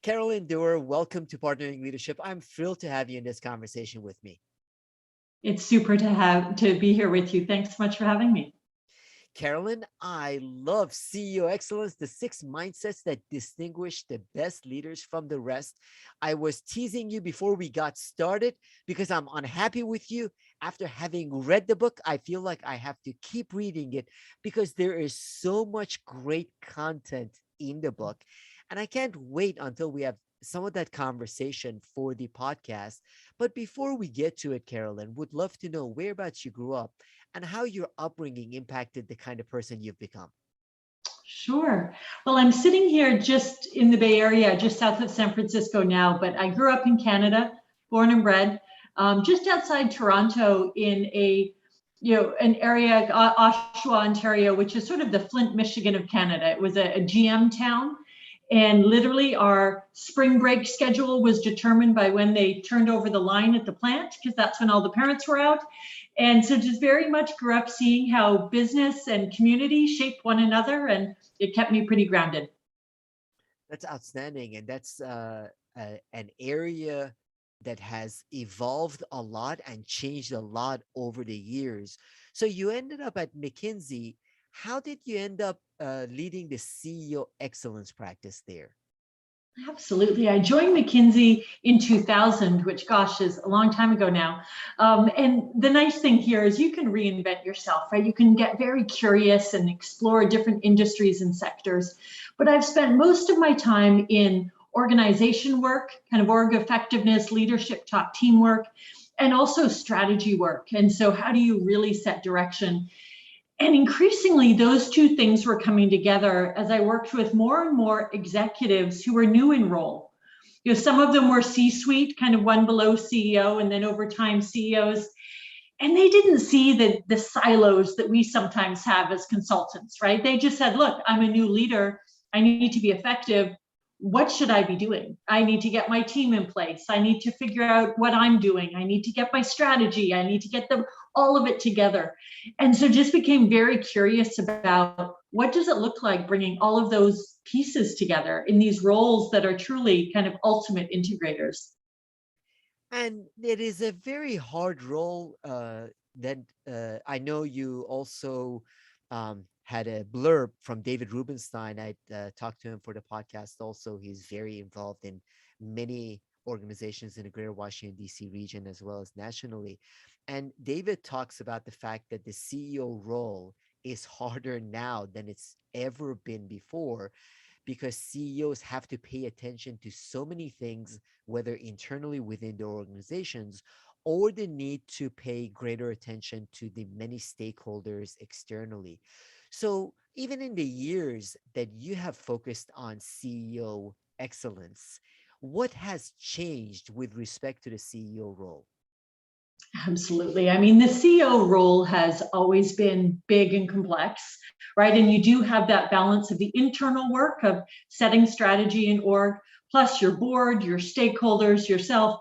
Carolyn Dewar, welcome to Partnering Leadership. I'm thrilled to have you in this conversation with me. It's super to be here with you. Thanks so much for having me. Carolyn, I love CEO Excellence, the 6 mindsets that distinguish the best leaders from the rest. I was teasing you before we got started because I'm unhappy with you. After having read the book, I feel like I have to keep reading it because there is so much great content in the book. And I can't wait until we have some of that conversation for the podcast. But before we get to it, Carolyn, would love to know whereabouts you grew up and how your upbringing impacted the kind of person you've become. Sure. Well, I'm sitting here just in the Bay Area, just south of San Francisco now, but I grew up in Canada, born and bred, just outside Toronto in an area, Oshawa, Ontario, which is sort of the Flint, Michigan of Canada. It was a GM town. And literally our spring break schedule was determined by when they turned over the line at the plant, because that's when all the parents were out. And so just very much grew up seeing how business and community shaped one another, and it kept me pretty grounded. That's outstanding. And that's an area that has evolved a lot and changed a lot over the years. So you ended up at McKinsey. How did you end up leading the CEO excellence practice there? Absolutely. I joined McKinsey in 2000, which, gosh, is a long time ago now. And the nice thing here is you can reinvent yourself, right? You can get very curious and explore different industries and sectors. But I've spent most of my time in organization work, kind of org effectiveness, leadership, top teamwork, and also strategy work. And so how do you really set direction? And increasingly, those two things were coming together as I worked with more and more executives who were new in role. Some of them were C-suite, kind of one below CEO, and then over time CEOs. And they didn't see the silos that we sometimes have as consultants, right? They just said, look, I'm a new leader. I need to be effective. What should I be doing? I need to get my team in place. I need to figure out what I'm doing. I need to get my strategy. I need to get all of it together. And so just became very curious about what does it look like bringing all of those pieces together in these roles that are truly kind of ultimate integrators. And it is a very hard role that I know you also had a blurb from David Rubenstein. I talked to him for the podcast also. He's very involved in many organizations in the greater Washington, D.C. region, as well as nationally. And David talks about the fact that the CEO role is harder now than it's ever been before because CEOs have to pay attention to so many things, whether internally within their organizations or the need to pay greater attention to the many stakeholders externally. So even in the years that you have focused on CEO excellence, what has changed with respect to the CEO role? Absolutely. I mean, the CEO role has always been big and complex, right? And you do have that balance of the internal work of setting strategy and org, plus your board, your stakeholders, yourself.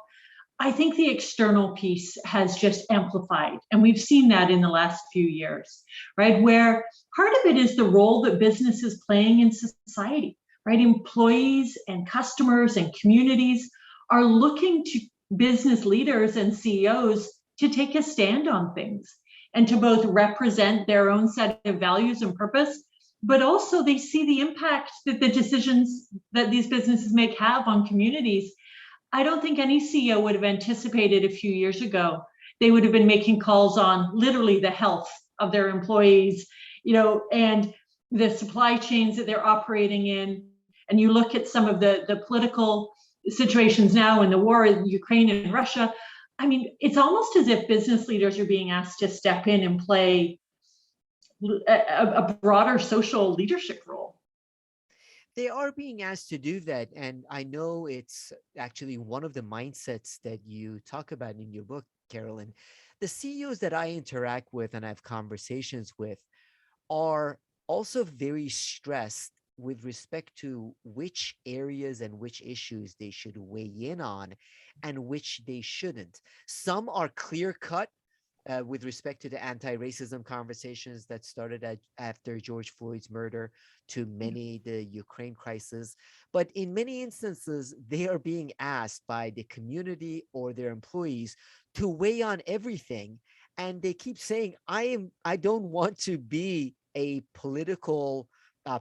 I think the external piece has just amplified. And we've seen that in the last few years, right? Where part of it is the role that business is playing in society, right? Employees and customers and communities are looking to business leaders and CEOs to take a stand on things and to both represent their own set of values and purpose, but also they see the impact that the decisions that these businesses make have on communities. I don't think any CEO would have anticipated a few years ago. They would have been making calls on literally the health of their employees, and the supply chains that they're operating in. And you look at some of the political situations now in the war in Ukraine and Russia. I mean, it's almost as if business leaders are being asked to step in and play a broader social leadership role. They are being asked to do that. And I know it's actually one of the mindsets that you talk about in your book, Carolyn. The CEOs that I interact with and I have conversations with are also very stressed with respect to which areas and which issues they should weigh in on and which they shouldn't. Some are clear cut with respect to the anti-racism conversations that started after George Floyd's murder to many the Ukraine crisis. But in many instances, they are being asked by the community or their employees to weigh on everything. And they keep saying, I don't want to be a political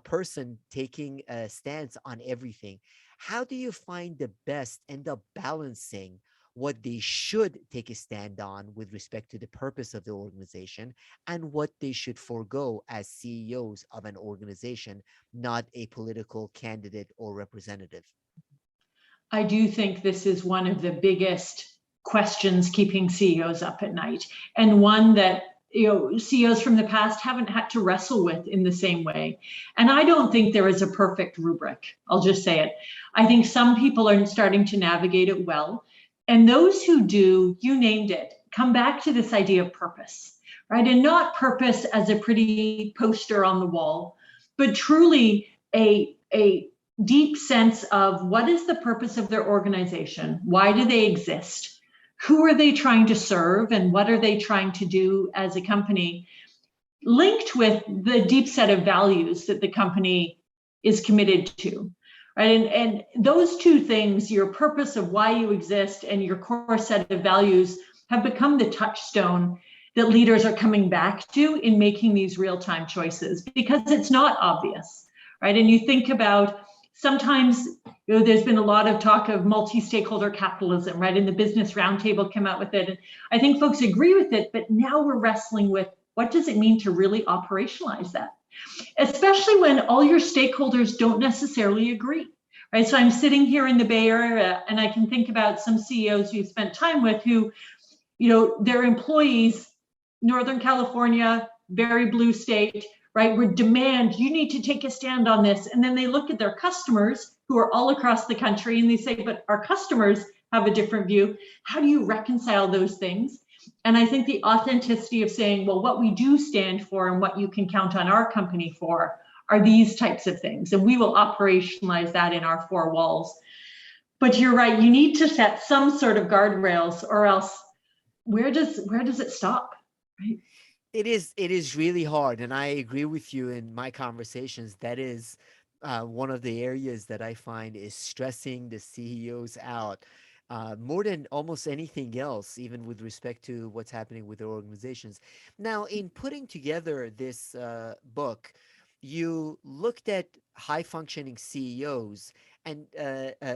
person taking a stance on everything. How do you find the best end up balancing what they should take a stand on with respect to the purpose of the organization and what they should forego as CEOs of an organization, not a political candidate or representative? I do think this is one of the biggest questions keeping CEOs up at night, and one that CEOs from the past haven't had to wrestle with in the same way. And I don't think there is a perfect rubric. I'll just say it. I think some people are starting to navigate it well. And those who do, you named it, come back to this idea of purpose, right? And not purpose as a pretty poster on the wall, but truly a deep sense of what is the purpose of their organization? Why do they exist? Who are they trying to serve? And what are they trying to do as a company? Linked with the deep set of values that the company is committed to, right? And those two things, your purpose of why you exist and your core set of values, have become the touchstone that leaders are coming back to in making these real-time choices, because it's not obvious, right? And you think about sometimes, there's been a lot of talk of multi-stakeholder capitalism, right? And the Business Roundtable came out with it. And I think folks agree with it, but now we're wrestling with what does it mean to really operationalize that? Especially when all your stakeholders don't necessarily agree, right? So I'm sitting here in the Bay Area and I can think about some CEOs we've spent time with who, their employees, Northern California, very blue state, right, would demand, you need to take a stand on this. And then they look at their customers who are all across the country and they say, but our customers have a different view. How do you reconcile those things? And I think the authenticity of saying, well, what we do stand for and what you can count on our company for are these types of things. And we will operationalize that in our four walls. But you're right, you need to set some sort of guardrails, or else where does it stop, right? It is really hard, and I agree with you. In my conversations, that is one of the areas that I find is stressing the CEOs out more than almost anything else, even with respect to what's happening with their organizations. Now, in putting together this book, you looked at high functioning CEOs, and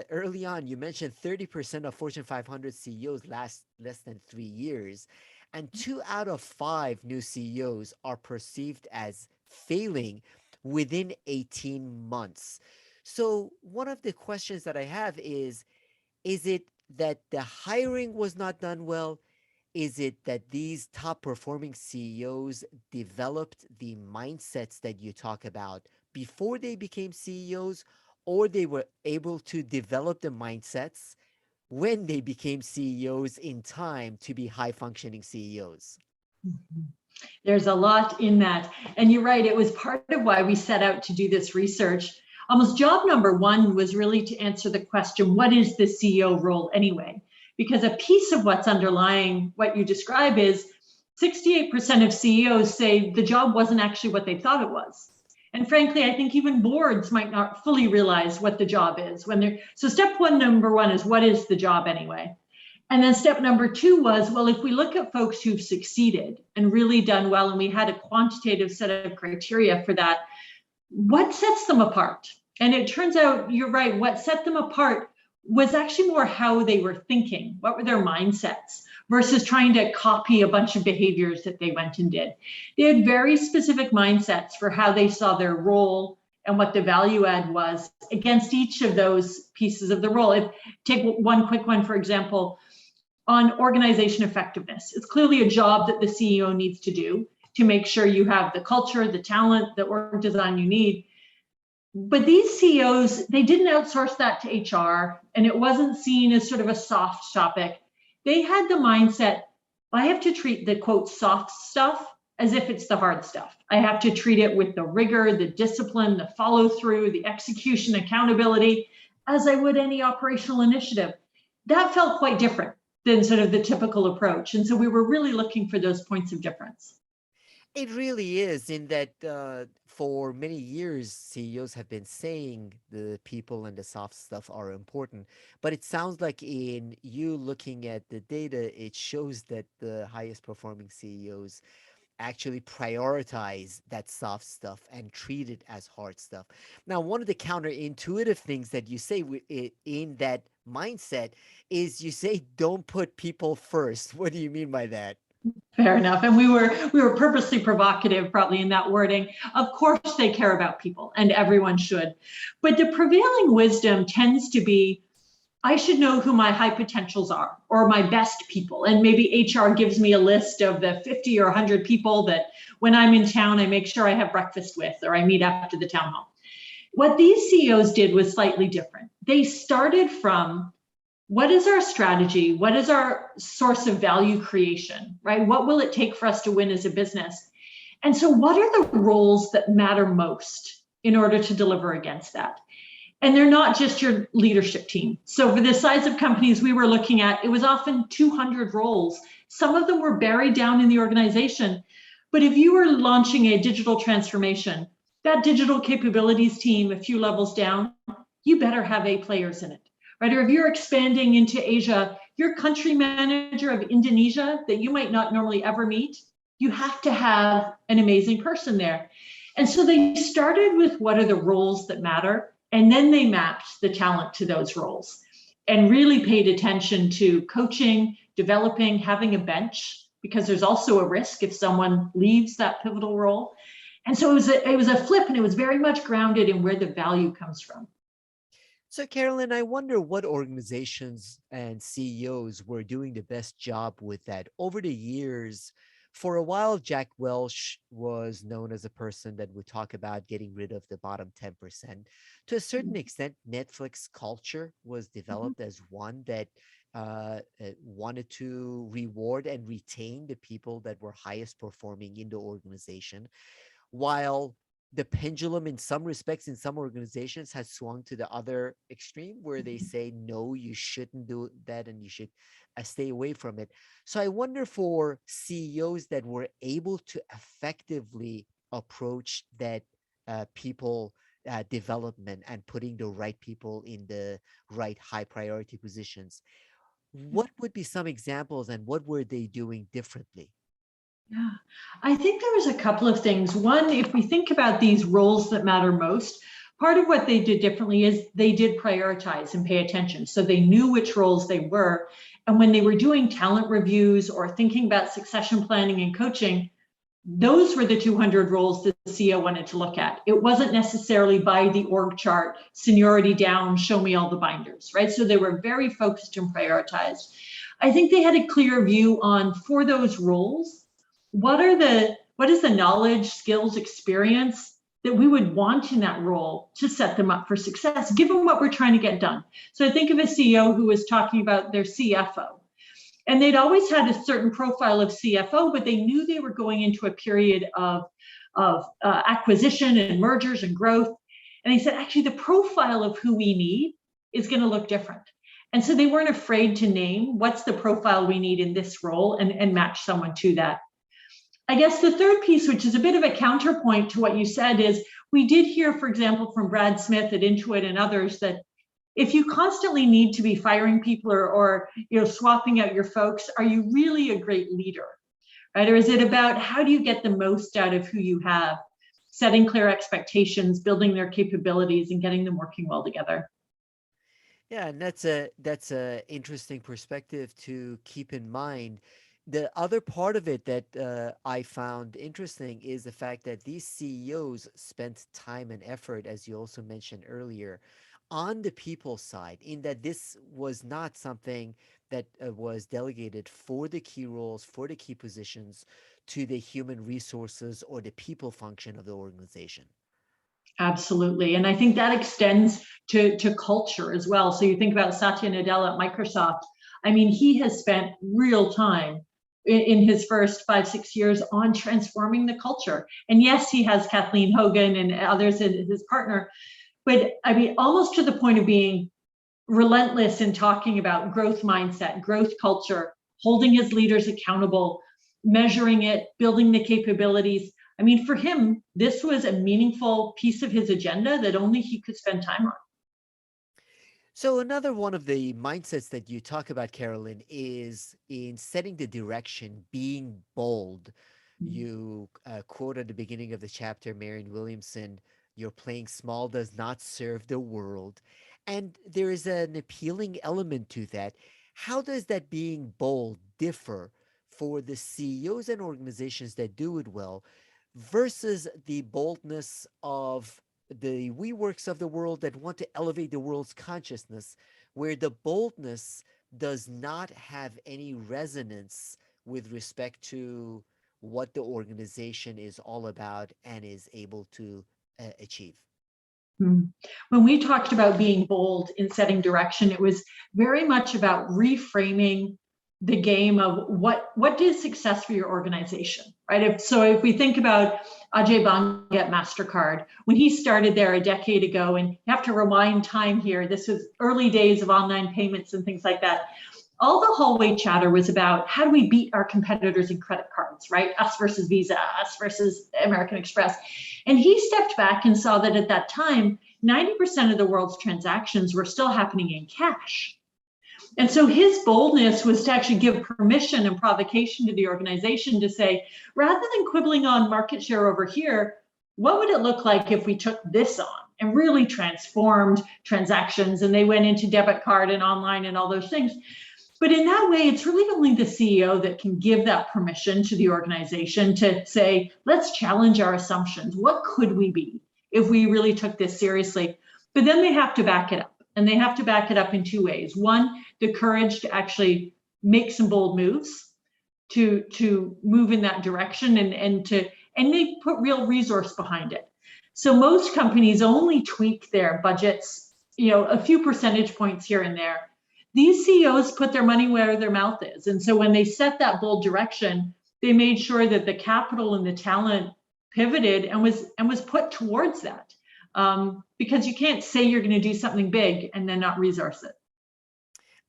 early on, you mentioned 30% of Fortune 500 CEOs last less than 3 years. And 2 out of 5 new CEOs are perceived as failing within 18 months. So, one of the questions that I have is it that the hiring was not done well? Is it that these top performing CEOs developed the mindsets that you talk about before they became CEOs, or they were able to develop the mindsets when they became CEOs in time to be high functioning CEOs? There's a lot in that. And you're right, it was part of why we set out to do this research. Almost job number one was really to answer the question, what is the CEO role anyway? Because a piece of what's underlying what you describe is 68% of CEOs say the job wasn't actually what they thought it was. And frankly, I think even boards might not fully realize what the job is when they're, so step one, number one is what is the job anyway? And then step number two was, well, if we look at folks who've succeeded and really done well, and we had a quantitative set of criteria for that, what sets them apart? And it turns out, you're right, what set them apart was actually more how they were thinking. What were their mindsets versus trying to copy a bunch of behaviors that they went and did. They had very specific mindsets for how they saw their role and what the value add was against each of those pieces of the role. If take one quick one, for example, on organization effectiveness. It's clearly a job that the CEO needs to do to make sure you have the culture, the talent, the org design you need. But these CEOs, they didn't outsource that to HR, and it wasn't seen as sort of a soft topic. They had the mindset, I have to treat the quote soft stuff as if it's the hard stuff. I have to treat it with the rigor, the discipline, the follow through, the execution, accountability, as I would any operational initiative. That felt quite different than sort of the typical approach. And so we were really looking for those points of difference. It really is, in that for many years, CEOs have been saying the people and the soft stuff are important. But it sounds like in you looking at the data, it shows that the highest performing CEOs actually prioritize that soft stuff and treat it as hard stuff. Now, one of the counterintuitive things that you say in that mindset is you say, don't put people first. What do you mean by that? Fair enough. And we were purposely provocative probably in that wording. Of course they care about people and everyone should. But the prevailing wisdom tends to be, I should know who my high potentials are or my best people. And maybe HR gives me a list of the 50 or 100 people that when I'm in town, I make sure I have breakfast with or I meet after the town hall. What these CEOs did was slightly different. They started from, what is our strategy? What is our source of value creation, right? What will it take for us to win as a business? And so what are the roles that matter most in order to deliver against that? And they're not just your leadership team. So for the size of companies we were looking at, it was often 200 roles. Some of them were buried down in the organization. But if you were launching a digital transformation, that digital capabilities team, a few levels down, you better have A players in it. Right? Or if you're expanding into Asia, your country manager of Indonesia that you might not normally ever meet, you have to have an amazing person there. And so they started with what are the roles that matter, and then they mapped the talent to those roles and really paid attention to coaching, developing, having a bench, because there's also a risk if someone leaves that pivotal role. And so it was a flip, and it was very much grounded in where the value comes from. So, Carolyn, I wonder what organizations and CEOs were doing the best job with that. Over the years, for a while, Jack Welch was known as a person that would talk about getting rid of the bottom 10%. To a certain extent, Netflix culture was developed as one that wanted to reward and retain the people that were highest performing in the organization, while the pendulum in some respects in some organizations has swung to the other extreme where they say no, you shouldn't do that and you should stay away from it. So I wonder, for CEOs that were able to effectively approach that people development and putting the right people in the right high priority positions, what would be some examples and what were they doing differently? Yeah, I think there was a couple of things. One, if we think about these roles that matter most, part of what they did differently is they did prioritize and pay attention. So they knew which roles they were. And when they were doing talent reviews or thinking about succession planning and coaching, those were the 200 roles that the CEO wanted to look at. It wasn't necessarily by the org chart, seniority down, show me all the binders, right? So they were very focused and prioritized. I think they had a clear view on, for those roles, what is the knowledge, skills, experience that we would want in that role to set them up for success, given what we're trying to get done. So I think of a CEO who was talking about their CFO, and they'd always had a certain profile of CFO, but they knew they were going into a period of acquisition and mergers and growth. And they said, actually, the profile of who we need is going to look different. And so they weren't afraid to name what's the profile we need in this role and match someone to that. I guess the third piece, which is a bit of a counterpoint to what you said, is we did hear, for example, from Brad Smith at Intuit and others, that if you constantly need to be firing people or swapping out your folks, are you really a great leader, right? Or is it about how do you get the most out of who you have, setting clear expectations, building their capabilities, and getting them working well together? Yeah, and that's a interesting perspective to keep in mind. The other part of it that I found interesting is the fact that these CEOs spent time and effort, as you also mentioned earlier, on the people side, in that this was not something that was delegated for the key roles, for the key positions to the human resources or the people function of the organization. Absolutely. And I think that extends to culture as well. So you think about Satya Nadella at Microsoft. I mean, he has spent real time in his first 5-6 years on transforming the culture. And yes, he has Kathleen Hogan and others as his partner, but I mean, almost to the point of being, relentless in talking about growth mindset, growth culture, holding his leaders accountable, measuring it, building the capabilities. I mean, for him, this was a meaningful piece of his agenda that only he could spend time on. So another one of the mindsets that you talk about, Carolyn, is in setting the direction, being bold. You quote at the beginning of the chapter, Marion Williamson, "Your playing small does not serve the world." And there is an appealing element to that. How does that being bold differ for the CEOs and organizations that do it well versus the boldness of the WeWorks of the world that want to elevate the world's consciousness, where the boldness does not have any resonance with respect to what the organization is all about and is able to achieve? When we talked about being bold in setting direction, it was very much about reframing the game of what is success for your organization, right? If we think about Ajay Banga at MasterCard, when he started there a decade ago, and you have to rewind time here, this was early days of online payments and things like that. All the hallway chatter was about how do we beat our competitors in credit cards, right? Us versus Visa, us versus American Express. And he stepped back and saw that at that time, 90% of the world's transactions were still happening in cash. And so his boldness was to actually give permission and provocation to the organization to say, rather than quibbling on market share over here, what would it look like if we took this on and really transformed transactions? And they went into debit card and online and all those things. But in that way, it's really only the CEO that can give that permission to the organization to say, let's challenge our assumptions. What could we be if we really took this seriously? But then they have to back it up. And they have to back it up in two ways. One, the courage to actually make some bold moves, to move in that direction, and they put real resource behind it. So most companies only tweak their budgets, a few percentage points here and there. These CEOs put their money where their mouth is. And so when they set that bold direction, they made sure that the capital and the talent pivoted and was put towards that. Because you can't say you're going to do something big and then not resource it.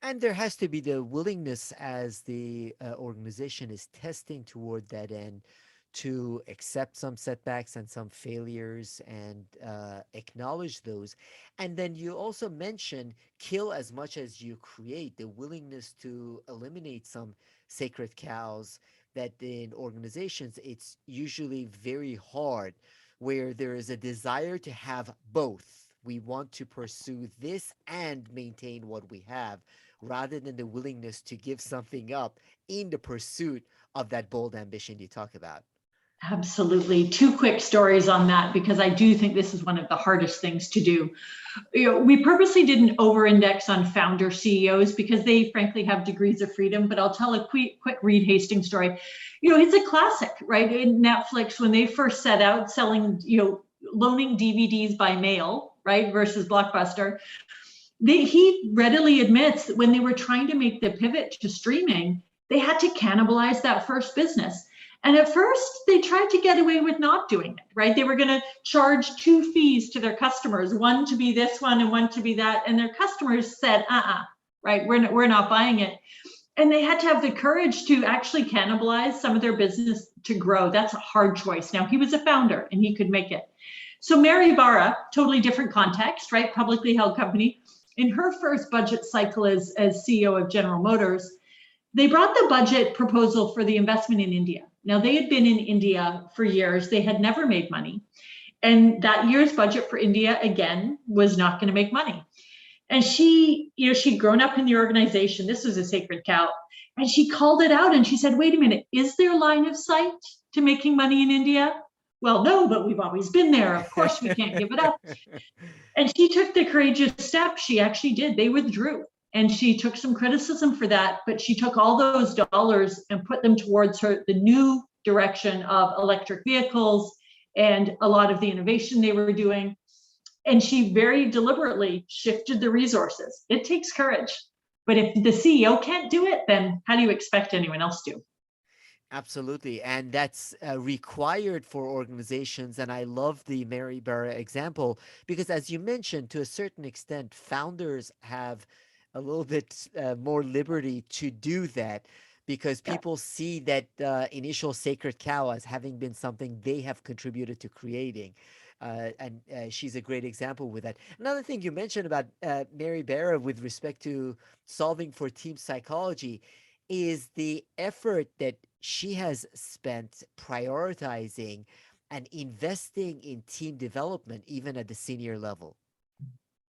And there has to be the willingness as the organization is testing toward that end to accept some setbacks and some failures and acknowledge those. And then you also mentioned kill as much as you create, the willingness to eliminate some sacred cows that in organizations, it's usually very hard where there is a desire to have both. We want to pursue this and maintain what we have rather than the willingness to give something up in the pursuit of that bold ambition you talk about. Absolutely. Two quick stories on that, because I do think this is one of the hardest things to do. We purposely didn't over-index on founder CEOs because they frankly have degrees of freedom, but I'll tell a quick Reed Hastings story. It's a classic, right? In Netflix, when they first set out selling, loaning DVDs by mail, right, versus Blockbuster, he readily admits that when they were trying to make the pivot to streaming, they had to cannibalize that first business. And at first, they tried to get away with not doing it, right? They were going to charge two fees to their customers, one to be this one and one to be that. And their customers said, right, we're not buying it. And they had to have the courage to actually cannibalize some of their business to grow. That's a hard choice. Now, he was a founder and he could make it. So Mary Barra, totally different context, right? Publicly held company. In her first budget cycle as CEO of General Motors, they brought the budget proposal for the investment in India. Now, they had been in India for years. They had never made money. And that year's budget for India, again, was not going to make money. And she'd grown up in the organization. This was a sacred cow. And she called it out and she said, wait a minute, is there line of sight to making money in India? Well, no, but we've always been there. Of course, we can't give it up. And she took the courageous step. She actually did. They withdrew. And she took some criticism for that, but she took all those dollars and put them towards the new direction of electric vehicles and a lot of the innovation they were doing. And she very deliberately shifted the resources. It takes courage. But if the CEO can't do it, then how do you expect anyone else to? Absolutely. And that's required for organizations. And I love the Mary Barra example because, as you mentioned, to a certain extent, founders have a little bit more liberty to do that because people see that initial sacred cow as having been something they have contributed to creating. And she's a great example with that. Another thing you mentioned about Mary Barra with respect to solving for team psychology is the effort that she has spent prioritizing and investing in team development, even at the senior level.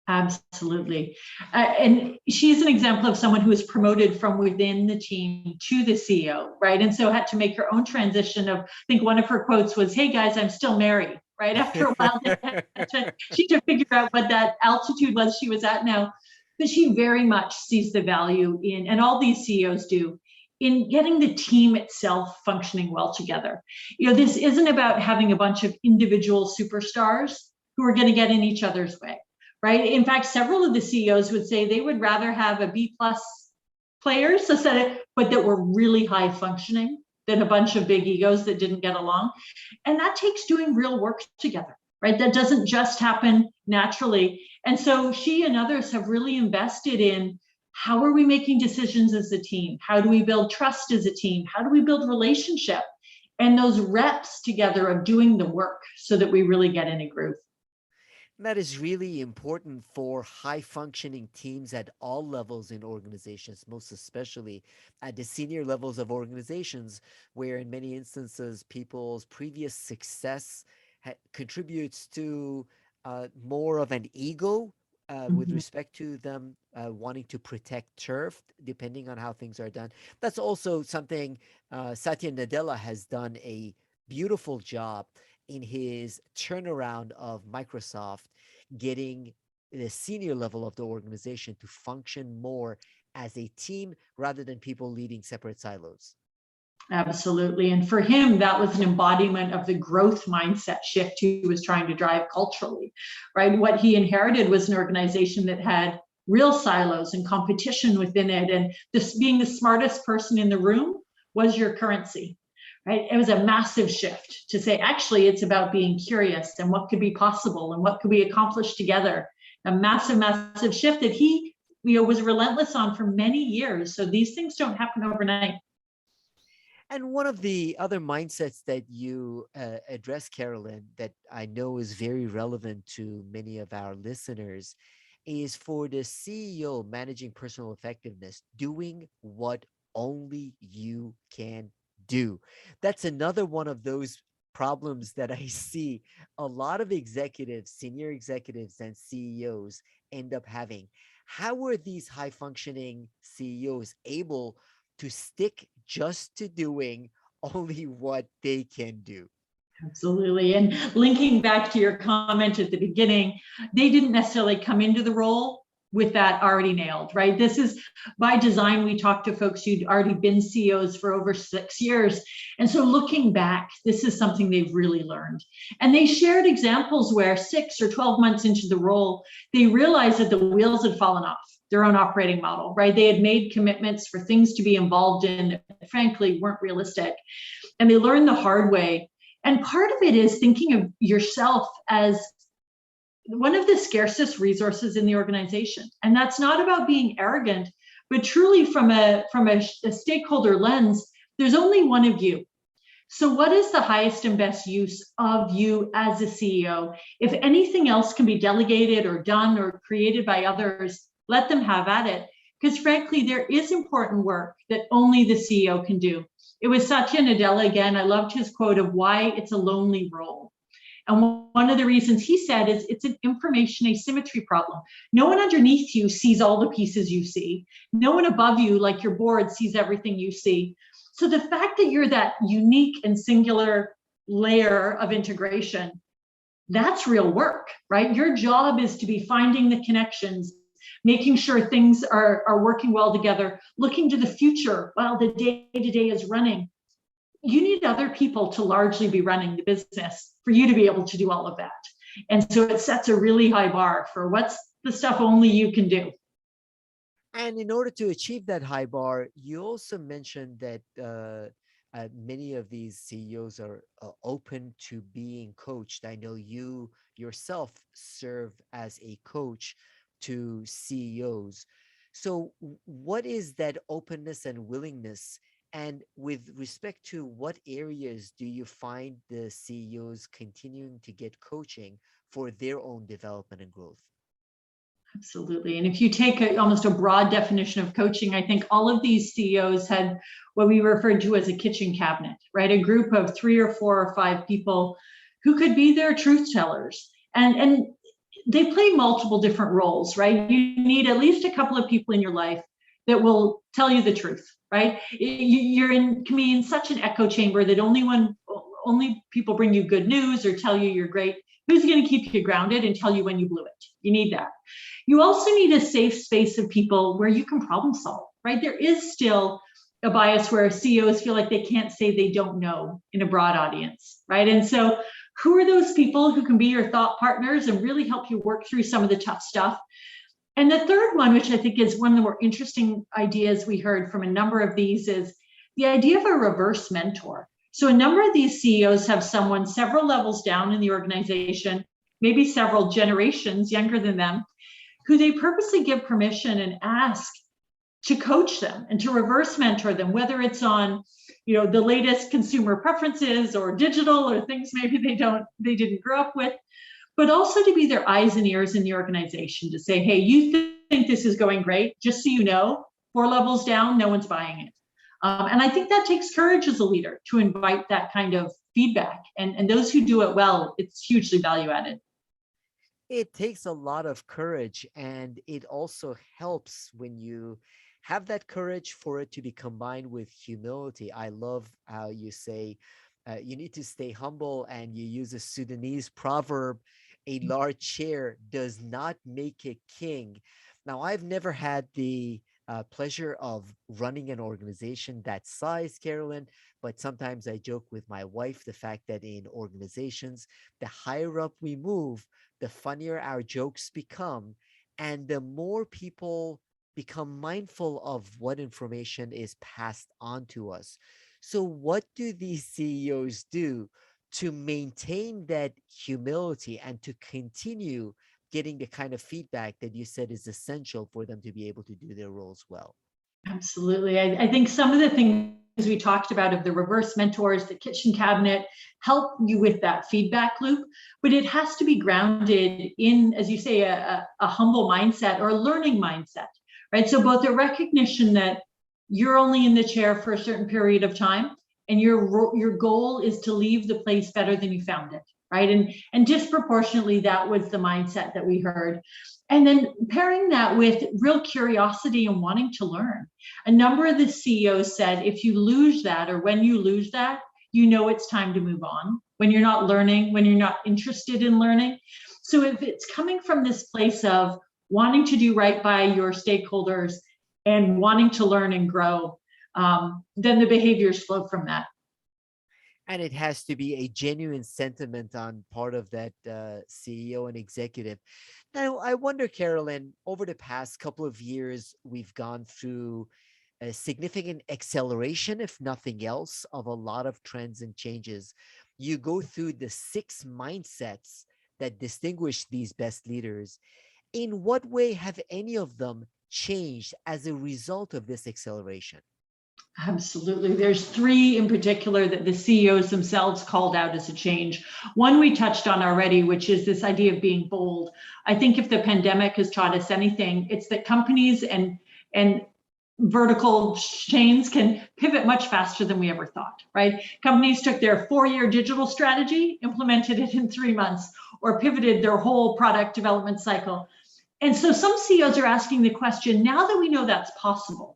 Absolutely. And she's an example of someone who was promoted from within the team to the CEO, right? And so had to make her own transition of, I think one of her quotes was, "Hey guys, I'm still Mary," right? After a while, she had to figure out what that altitude was she was at now. But she very much sees the value in, and all these CEOs do, in getting the team itself functioning well together. You know, this isn't about having a bunch of individual superstars who are going to get in each other's way, right? In fact, several of the CEOs would say they would rather have a B plus players, but that were really high functioning than a bunch of big egos that didn't get along. And that takes doing real work together, right? That doesn't just happen naturally. And so she and others have really invested in, how are we making decisions as a team? How do we build trust as a team? How do we build relationship? And those reps together of doing the work so that we really get in a groove. That is really important for high functioning teams at all levels in organizations, most especially at the senior levels of organizations, where in many instances people's previous success contributes to more of an ego with Mhm. respect to them wanting to protect turf, depending on how things are done. That's also something Satya Nadella has done a beautiful job in his turnaround of Microsoft, getting the senior level of the organization to function more as a team rather than people leading separate silos. Absolutely. And for him, that was an embodiment of the growth mindset shift he was trying to drive culturally, right? What he inherited was an organization that had real silos and competition within it. And this being the smartest person in the room was your currency, right? It was a massive shift to say, actually, it's about being curious and what could be possible and what could we accomplish together. A massive, massive shift that he, was relentless on for many years. So these things don't happen overnight. And one of the other mindsets that you address, Carolyn, that I know is very relevant to many of our listeners is for the CEO managing personal effectiveness, doing what only you can do. That's another one of those problems that I see a lot of executives, senior executives, and CEOs end up having. How are these high functioning CEOs able to stick just to doing only what they can do? Absolutely. And linking back to your comment at the beginning, they didn't necessarily come into the role with that already nailed, right? This is by design. We talked to folks who'd already been CEOs for over 6 years. And so looking back, this is something they've really learned. And they shared examples where 6 or 12 months into the role, they realized that the wheels had fallen off their own operating model, right? They had made commitments for things to be involved in that frankly weren't realistic. And they learned the hard way. And part of it is thinking of yourself as one of the scarcest resources in the organization. And that's not about being arrogant, but truly from a stakeholder lens, there's only one of you. So what is the highest and best use of you as a CEO? If anything else can be delegated or done or created by others, let them have at it. Because frankly, there is important work that only the CEO can do. It was Satya Nadella again. I loved his quote of why it's a lonely role. And one of the reasons he said is it's an information asymmetry problem. No one underneath you sees all the pieces you see. No one above you, like your board, sees everything you see. So the fact that you're that unique and singular layer of integration, that's real work, right? Your job is to be finding the connections, making sure things are working well together, looking to the future while the day-to-day is running. You need other people to largely be running the business for you to be able to do all of that. And so it sets a really high bar for what's the stuff only you can do. And in order to achieve that high bar, you also mentioned that many of these CEOs are open to being coached. I know you yourself serve as a coach to CEOs. So, what is that openness and willingness? And with respect to what areas do you find the CEOs continuing to get coaching for their own development and growth? Absolutely. And if you take almost a broad definition of coaching, I think all of these CEOs had what we referred to as a kitchen cabinet, right? A group of 3 or 4 or 5 people who could be their truth tellers. And they play multiple different roles, right? You need at least a couple of people in your life that will tell you the truth, right? You're in can be in such an echo chamber that only people bring you good news or tell you you're great. Who's going to keep you grounded and tell you when you blew it? You need that. You also need a safe space of people where you can problem solve, right? There is still a bias where CEOs feel like they can't say they don't know in a broad audience, right? And so who are those people who can be your thought partners and really help you work through some of the tough stuff? And the third one, which I think is one of the more interesting ideas we heard from a number of these, is the idea of a reverse mentor. So a number of these CEOs have someone several levels down in the organization, maybe several generations younger than them, who they purposely give permission and ask to coach them and to reverse mentor them, whether it's on, the latest consumer preferences or digital or things maybe they didn't grow up with, but also to be their eyes and ears in the organization to say, hey, you think this is going great, just so you know, 4 levels down, no one's buying it. And I think that takes courage as a leader to invite that kind of feedback. And those who do it well, it's hugely value added. It takes a lot of courage, and it also helps when you have that courage for it to be combined with humility. I love how you say you need to stay humble, and you use a Sudanese proverb, a large chair does not make a king. Now, I've never had the pleasure of running an organization that size, Carolyn, but sometimes I joke with my wife the fact that in organizations, the higher up we move, the funnier our jokes become, and the more people become mindful of what information is passed on to us. So, what do these CEOs do to maintain that humility and to continue getting the kind of feedback that you said is essential for them to be able to do their roles well? Absolutely. I think some of the things we talked about of the reverse mentors, the kitchen cabinet, help you with that feedback loop, but it has to be grounded in, as you say, a humble mindset or a learning mindset, right? So both a recognition that you're only in the chair for a certain period of time, and your goal is to leave the place better than you found it, right? And disproportionately, that was the mindset that we heard. And then pairing that with real curiosity and wanting to learn. A number of the CEOs said, if you lose that, or when you lose that, you know it's time to move on. When you're not learning, when you're not interested in learning. So if it's coming from this place of wanting to do right by your stakeholders and wanting to learn and grow, then the behaviors flow from that. And it has to be a genuine sentiment on part of that CEO and executive. Now, I wonder, Carolyn, over the past couple of years, we've gone through a significant acceleration, if nothing else, of a lot of trends and changes. You go through the 6 mindsets that distinguish these best leaders. In what way have any of them changed as a result of this acceleration? Absolutely. There's 3 in particular that the CEOs themselves called out as a change. One we touched on already, which is this idea of being bold. I think if the pandemic has taught us anything, it's that companies and vertical chains can pivot much faster than we ever thought, right? Companies took their 4-year digital strategy, implemented it in 3 months, or pivoted their whole product development cycle. And so some CEOs are asking the question, now that we know that's possible,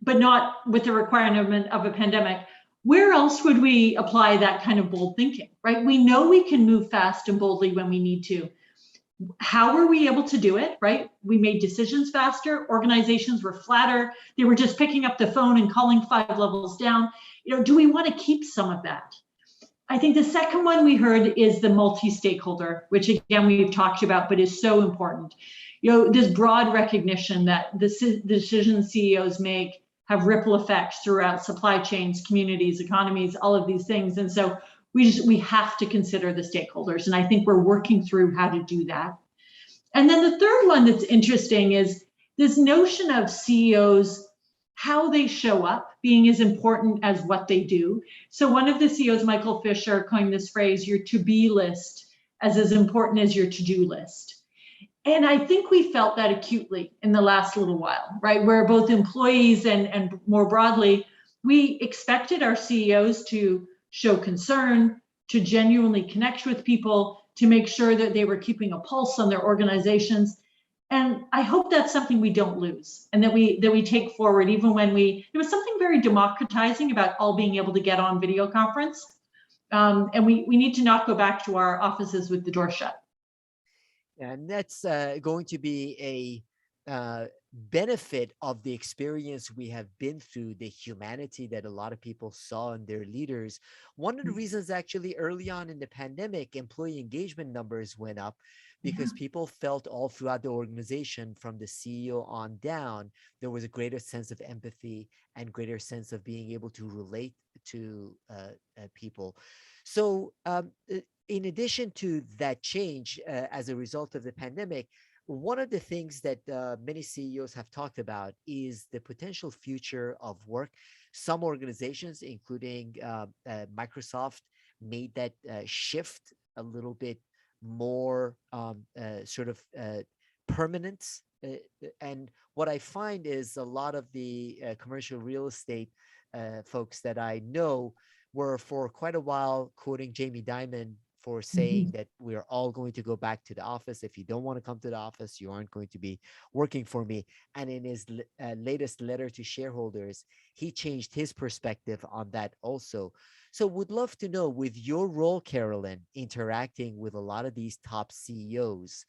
but not with the requirement of a pandemic, where else would we apply that kind of bold thinking, right? We know we can move fast and boldly when we need to. How were we able to do it, right? We made decisions faster. Organizations were flatter. They were just picking up the phone and calling 5 levels down. Do we want to keep some of that? I think the second one we heard is the multi-stakeholder, which again, we've talked about, but is so important. This broad recognition that the decisions CEOs make have ripple effects throughout supply chains, communities, economies, all of these things. And so we have to consider the stakeholders. And I think we're working through how to do that. And then the third one that's interesting is this notion of CEOs, how they show up being as important as what they do. So one of the CEOs, Michael Fisher, coined this phrase, your to-be list as important as your to-do list. And I think we felt that acutely in the last little while, right? Where both employees and more broadly, we expected our CEOs to show concern, to genuinely connect with people, to make sure that they were keeping a pulse on their organizations. And I hope that's something we don't lose and that we take forward, even when there was something very democratizing about all being able to get on video conference. And we need to not go back to our offices with the door shut. And that's going to be a benefit of the experience we have been through, the humanity that a lot of people saw in their leaders. One of the reasons actually early on in the pandemic, employee engagement numbers went up because people felt all throughout the organization, from the CEO on down, there was a greater sense of empathy and greater sense of being able to relate to people. So in addition to that change as a result of the pandemic, one of the things that many CEOs have talked about is the potential future of work. Some organizations, including Microsoft, made that shift a little bit more sort of permanent. And what I find is a lot of the commercial real estate folks that I know were for quite a while quoting Jamie Dimon for saying that we're all going to go back to the office. If you don't want to come to the office, you aren't going to be working for me. And in his latest letter to shareholders, he changed his perspective on that also. So would love to know, with your role, Carolyn, interacting with a lot of these top CEOs,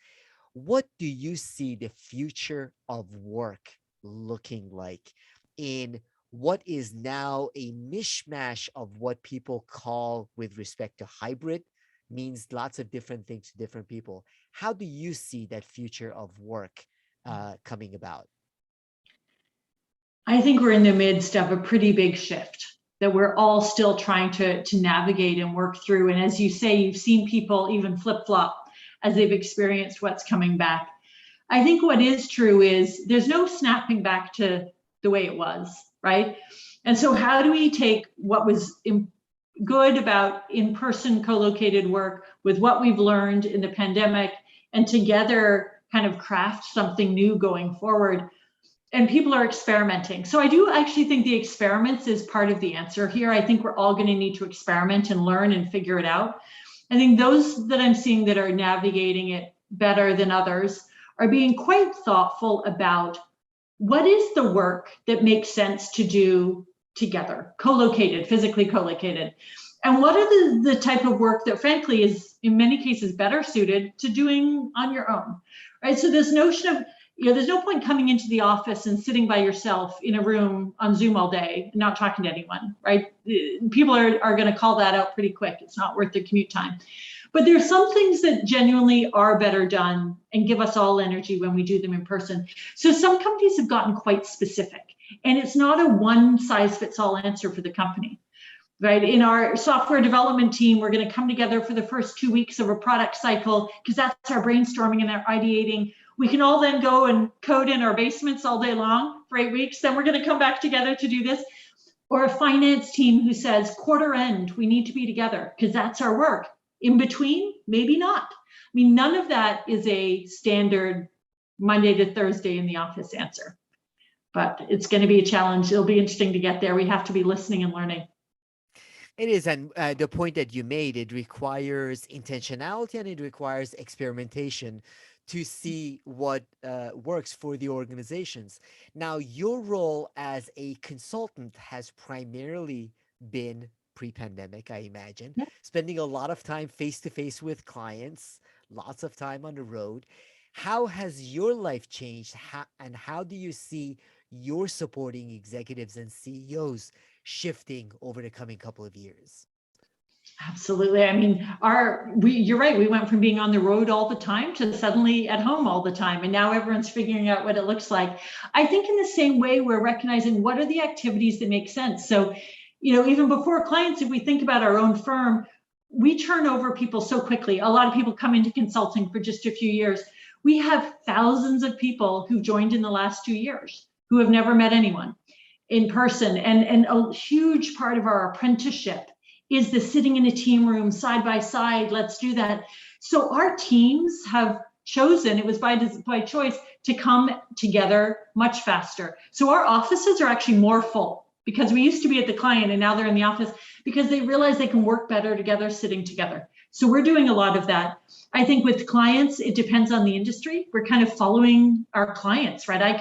what do you see the future of work looking like in what is now a mishmash of what people call, with respect to hybrid, means lots of different things to different people? How do you see that future of work coming about? I think we're in the midst of a pretty big shift that we're all still trying to navigate and work through. And as you say, you've seen people even flip-flop as they've experienced what's coming back. I think what is true is there's no snapping back to the way it was, right? And so how do we take what was good about in-person co-located work with what we've learned in the pandemic and together kind of craft something new going forward? And people are experimenting. So I do actually think the experiments is part of the answer here. I think we're all going to need to experiment and learn and figure it out. I think those that I'm seeing that are navigating it better than others are being quite thoughtful about what is the work that makes sense to do together, co-located, physically co-located, and what are the type of work that frankly is in many cases better suited to doing on your own, right? So this notion of, there's no point coming into the office and sitting by yourself in a room on Zoom all day and not talking to anyone, right? People are going to call that out pretty quick. It's not worth the commute time. But there's some things that genuinely are better done and give us all energy when we do them in person. So some companies have gotten quite specific, and it's not a one size fits all answer for the company, right? In our software development team, we're going to come together for the first 2 weeks of a product cycle because that's our brainstorming and our ideating. We can all then go and code in our basements all day long for 8 weeks. Then we're going to come back together to do this. Or a finance team who says quarter end, we need to be together because that's our work. In between, maybe not. I mean, none of that is a standard Monday to Thursday in the office answer, but it's going to be a challenge. It'll be interesting to get there. We have to be listening and learning. It is, and the point that you made, it requires intentionality and it requires experimentation to see what works for the organizations. Now, your role as a consultant has primarily been pre-pandemic, I imagine, Yeah. spending a lot of time face to face with clients, lots of time on the road. How has your life changed, and how do you see your supporting executives and CEOs shifting over the coming couple of years? Absolutely. I mean, you're right. We went from being on the road all the time to suddenly at home all the time. And now everyone's figuring out what it looks like. I think in the same way, we're recognizing what are the activities that make sense. So, even before clients, if we think about our own firm, we turn over people so quickly. A lot of people come into consulting for just a few years. We have thousands of people who joined in the last 2 years who have never met anyone in person. And a huge part of our apprenticeship is the sitting in a team room side by side. Let's do that. So our teams have chosen, it was by choice, to come together much faster. So our offices are actually more full because we used to be at the client and now they're in the office because they realize they can work better together sitting together. So we're doing a lot of that. I think with clients, it depends on the industry. We're kind of following our clients, right?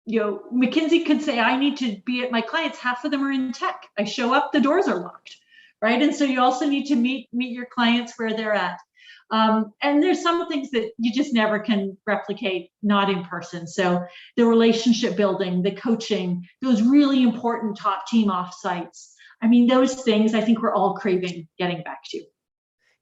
McKinsey could say, I need to be at my clients. Half of them are in tech. I show up, the doors are locked, right? And so you also need to meet your clients where they're at. And there's some things that you just never can replicate, not in person. So the relationship building, the coaching, those really important top team offsites. I mean, those things I think we're all craving getting back to.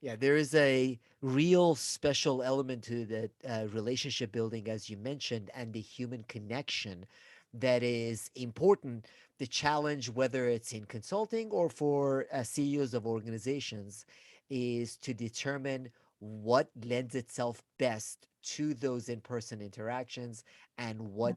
Yeah, there is a real special element to that relationship building, as you mentioned, and the human connection that is important. The challenge, whether it's in consulting or for CEOs of organizations, is to determine what lends itself best to those in person interactions and what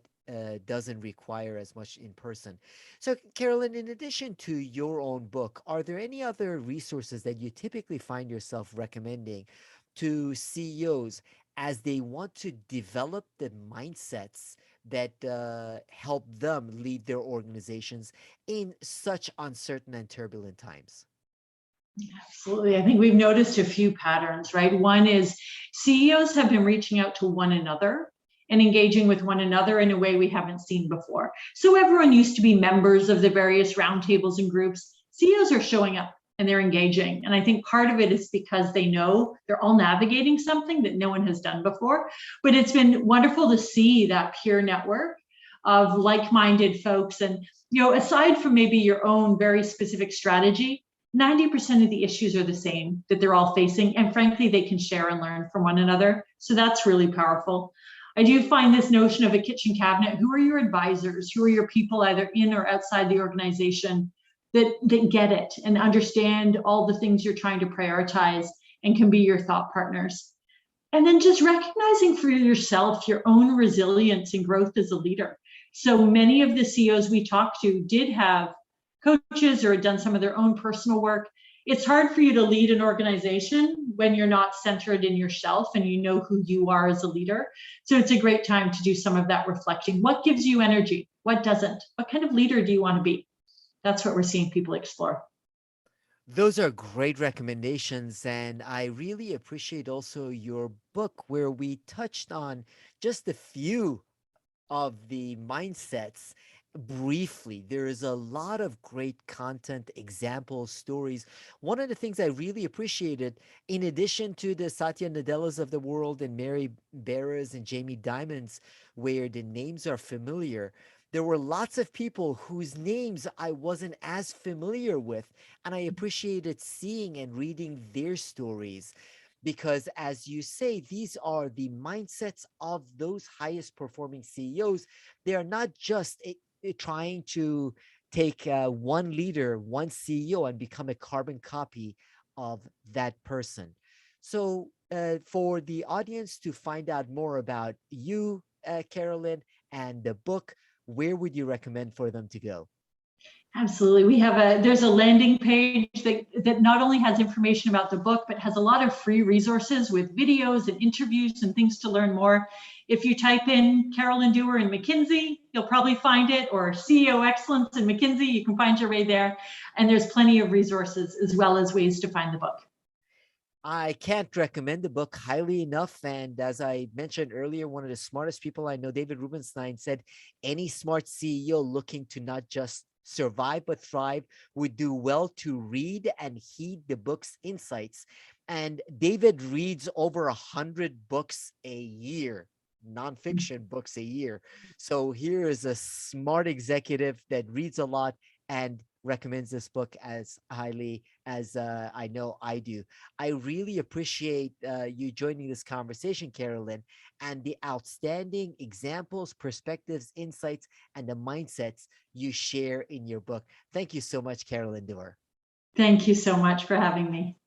doesn't require as much in person. So, Carolyn, in addition to your own book, are there any other resources that you typically find yourself recommending to CEOs as they want to develop the mindsets that help them lead their organizations in such uncertain and turbulent times? Absolutely. I think we've noticed a few patterns, right? One is CEOs have been reaching out to one another and engaging with one another in a way we haven't seen before. So everyone used to be members of the various roundtables and groups. CEOs are showing up and they're engaging. And I think part of it is because they know they're all navigating something that no one has done before. But it's been wonderful to see that peer network of like-minded folks. And, aside from maybe your own very specific strategy, 90% of the issues are the same that they're all facing. And frankly, they can share and learn from one another. So that's really powerful. I do find this notion of a kitchen cabinet. Who are your advisors? Who are your people either in or outside the organization that get it and understand all the things you're trying to prioritize and can be your thought partners? And then just recognizing for yourself your own resilience and growth as a leader. So many of the CEOs we talked to did have coaches or had done some of their own personal work. It's hard for you to lead an organization when you're not centered in yourself and you know who you are as a leader. So it's a great time to do some of that reflecting. What gives you energy? What doesn't? What kind of leader do you want to be? That's what we're seeing people explore. Those are great recommendations. And I really appreciate also your book where we touched on just a few of the mindsets briefly. There is a lot of great content, examples, stories. One of the things I really appreciated, in addition to the Satya Nadellas of the world and Mary Barras and Jamie Dimons, where the names are familiar, there were lots of people whose names I wasn't as familiar with. And I appreciated seeing and reading their stories because, as you say, these are the mindsets of those highest performing CEOs. They are not just trying to take one leader, one CEO, and become a carbon copy of that person. So, for the audience to find out more about you, Carolyn, and the book, where would you recommend for them to go? Absolutely. There's a landing page that not only has information about the book, but has a lot of free resources with videos and interviews and things to learn more. If you type in Carolyn Dewar in McKinsey, you'll probably find it, or CEO Excellence in McKinsey, you can find your way there. And there's plenty of resources as well as ways to find the book. I can't recommend the book highly enough. And as I mentioned earlier, one of the smartest people I know, David Rubenstein, said any smart CEO looking to not just survive but thrive would do well to read and heed the book's insights. And David reads over 100 books a year, nonfiction books a year. So here is a smart executive that reads a lot and recommends this book as highly as I know I do. I really appreciate you joining this conversation, Carolyn, and the outstanding examples, perspectives, insights, and the mindsets you share in your book. Thank you so much, Carolyn Dewar. Thank you so much for having me.